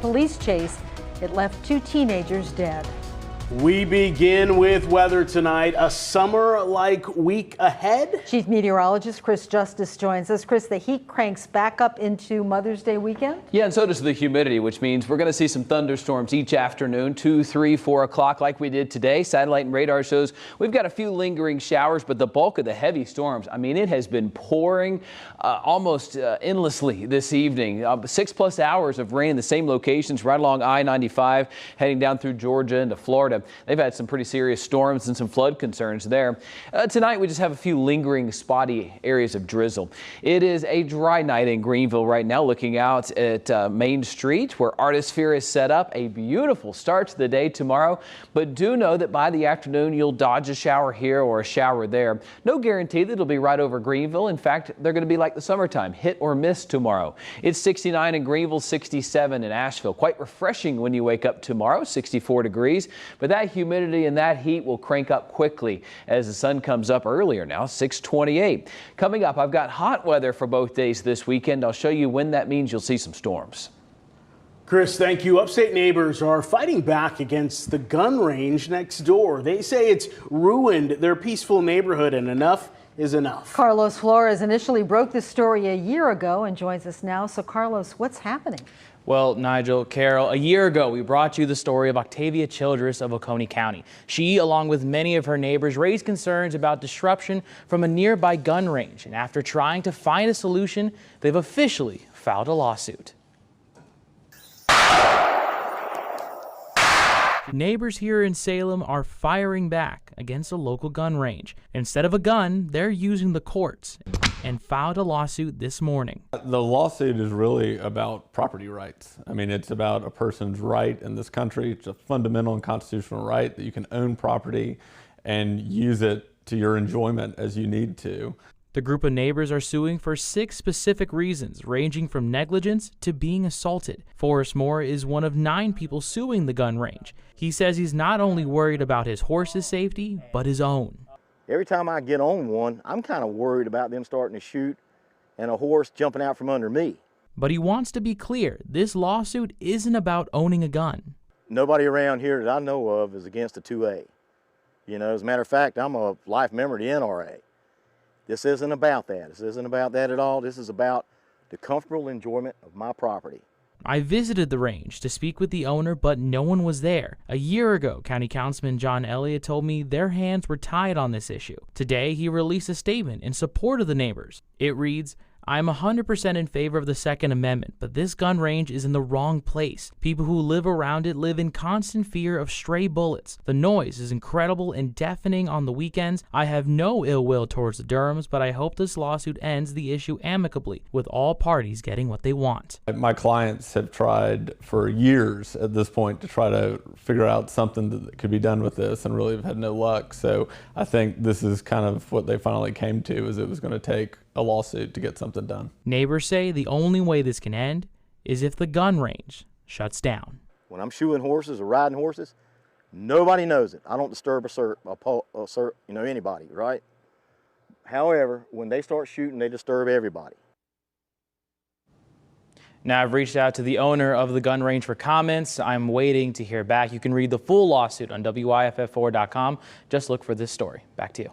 police chase. It left 2 teenagers dead. We begin with weather tonight. A summer-like week ahead. Chief Meteorologist Chris Justice joins us. Chris, the heat cranks back up into Mother's Day weekend? Yeah, and so does the humidity, which means we're going to see some thunderstorms each afternoon, 2, 3, 4 o'clock like we did today. Satellite and radar shows we've got a few lingering showers, but the bulk of the heavy storms, I mean, it has been pouring almost endlessly this evening. 6+ hours of rain in the same locations right along I-95, heading down through Georgia into Florida. They've had some pretty serious storms and some flood concerns there. Tonight we just have a few lingering spotty areas of drizzle. It is a dry night in Greenville right now, looking out at Main Street where Artisphere is set up. A beautiful start to the day tomorrow, but do know that by the afternoon you'll dodge a shower here or a shower there. No guarantee that it'll be right over Greenville. In fact, they're going to be like the summertime, hit or miss tomorrow. It's 69 in Greenville, 67 in Asheville. Quite refreshing when you wake up tomorrow, 64 degrees. But that humidity and that heat will crank up quickly as the sun comes up earlier now, 6:28. Coming up, I've got hot weather for both days this weekend. I'll show you when that means you'll see some storms. Chris, thank you. Upstate neighbors are fighting back against the gun range next door. They say it's ruined their peaceful neighborhood, and enough is enough. Carlos Flores initially broke this story a year ago and joins us now. So Carlos, what's happening? Well, Nigel, Carol, a year ago, we brought you the story of Octavia Childress of Oconee County. She, along with many of her neighbors, raised concerns about disruption from a nearby gun range. And after trying to find a solution, they've officially filed a lawsuit. Neighbors here in Salem are firing back against a local gun range. Instead of a gun, they're using the courts and filed a lawsuit this morning. The lawsuit is really about property rights. I mean, it's about a person's right in this country. It's a fundamental and constitutional right that you can own property and use it to your enjoyment as you need to. The group of neighbors are suing for 6 specific reasons, ranging from negligence to being assaulted. Forrest Moore is one of 9 people suing the gun range. He says he's not only worried about his horse's safety, but his own. Every time I get on one, I'm kind of worried about them starting to shoot and a horse jumping out from under me. But he wants to be clear, this lawsuit isn't about owning a gun. Nobody around here that I know of is against a 2A. You know, as a matter of fact, I'm a life member of the NRA. This isn't about that. This isn't about that at all. This is about the comfortable enjoyment of my property. I visited the range to speak with the owner, but no one was there. A year ago, County Councilman John Elliott told me their hands were tied on this issue. Today, he released a statement in support of the neighbors. It reads, "I'm 100% in favor of the Second Amendment, but this gun range is in the wrong place. People who live around it live in constant fear of stray bullets. The noise is incredible and deafening on the weekends. I have no ill will towards the Durhams, but I hope this lawsuit ends the issue amicably, with all parties getting what they want." My clients have tried for years at this point to try to figure out something that could be done with this and really have had no luck. So I think this is kind of what they finally came to, is it was going to take a lawsuit to get something done. Neighbors say the only way this can end is if the gun range shuts down. When I'm shoeing horses or riding horses, nobody knows it. I don't disturb anybody, right? However, when they start shooting, they disturb everybody. Now, I've reached out to the owner of the gun range for comments. I'm waiting to hear back. You can read the full lawsuit on WIFF4.com. Just look for this story. Back to you.